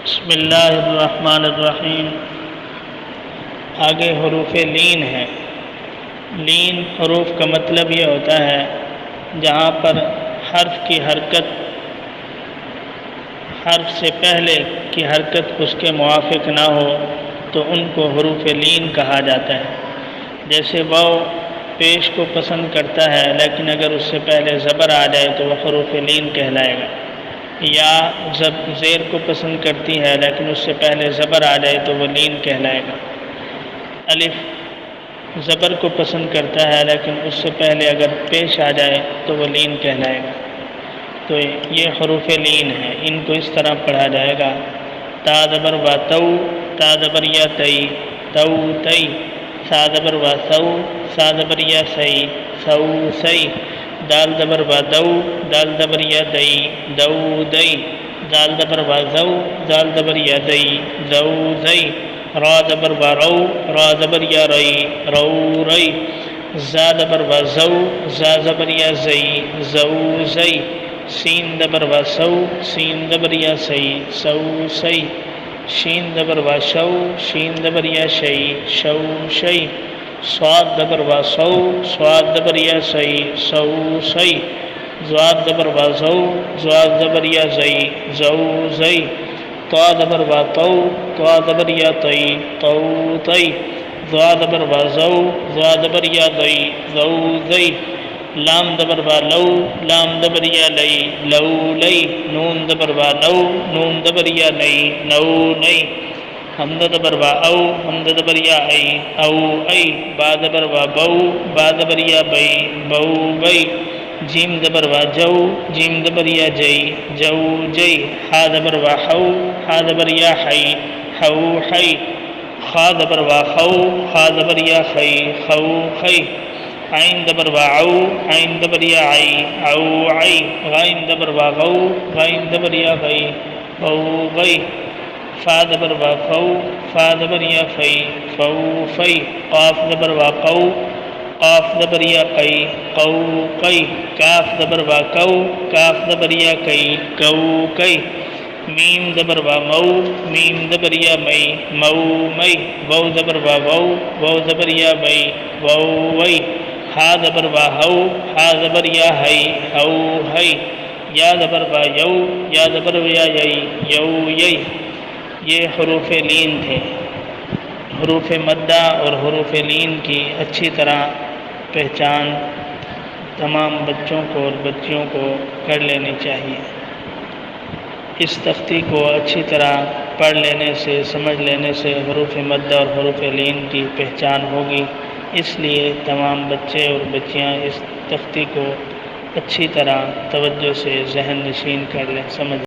بسم اللہ الرحمن الرحیم۔ آگے حروف لین ہے۔ لین حروف کا مطلب یہ ہوتا ہے جہاں پر حرف کی حرکت حرف سے پہلے کی حرکت اس کے موافق نہ ہو تو ان کو حروف لین کہا جاتا ہے۔ جیسے واو پیش کو پسند کرتا ہے لیکن اگر اس سے پہلے زبر آ جائے تو وہ حروف لین کہلائے گا، یا زیر کو پسند کرتی ہے لیکن اس سے پہلے زبر آ جائے تو وہ لین کہلائے گا۔ الف زبر کو پسند کرتا ہے لیکن اس سے پہلے اگر پیش آ جائے تو وہ لین کہلائے گا۔ تو یہ حروف لین ہے، ان کو اس طرح پڑھا جائے گا: تا زبر وا تو، تا زبر یا تئی، تو تئی، سا زبر وا سو، سا زبر یا سئی، سو سئی، دال زبر وا دو، دال زبر یا دئی، دو دئی، دال زبر وا زو، دال زبر یا دئی، زو زئی، را زبر وا رو، را زبر یا رئی، رو رئی، زا زبر وا زو، زا زبر یا زئی، زو زئی، سین زبر وا سو، سین زبر یا سئی، سو سئی، شین زبر وا شو، شین زبر یا شئی، شو شئی، صاد زبر وا سو، صاد زبر یا سئی، سو سئی، ضاد زبر وا زو، ضاد زبر یا زئی، زو زئی، طا زبر وا تو، طا زبر یا تئی، تو تئی، ضا زبر وا زو، ضا زبر یا دئی، زو زئی، لام زبر وا لو، لام زبر یا لئی، لو لئی، نون زبر وا نو، نون زبر یا نئی، نو نئی، حمزہ زبر وا او، حمزہ زبر یا ای، او ای، با زبر وا بو، با زبر یا بئی، بو بئی، جیم زبر وا جو، جیم زبر یا جئی، جو جئی، ہا زبر وا ہو، ہا زبر یا حی، ہو حی، خا زبر وا خو، خا زبر یا خی، خو خی، عین زبر وا عو، عین زبر یا عی، عو عی، غین زبر وا غو، غین زبر یا غی، غو غی، فا زبر وا فو، فا زبر یا فی، فو فی، قاف زبر وا قو، قاف زبر یا قی، قو قی، کاف زبر وا کو، کاف زبر یا کئی، کو کئی، میم زبر وا مو، میم زبر یا مئی، مو مئی، وو زبر وا وو، وو زبر یا وئی، وو وئی، ہا زبر وا ہو، ہا زبر یا ہئی، ہو ہئی، یا زبر وا یو، یا زبر یا یئی، یو یئی۔ یہ حروف لین تھے۔ حروف مدہ اور حروف لین کی اچھی طرح پہچان تمام بچوں کو اور بچیوں کو کر لینی چاہیے۔ اس تختی کو اچھی طرح پڑھ لینے سے، سمجھ لینے سے حروف مدہ اور حروف لین کی پہچان ہوگی۔ اس لیے تمام بچے اور بچیاں اس تختی کو اچھی طرح توجہ سے ذہن نشین کر لیں، سمجھ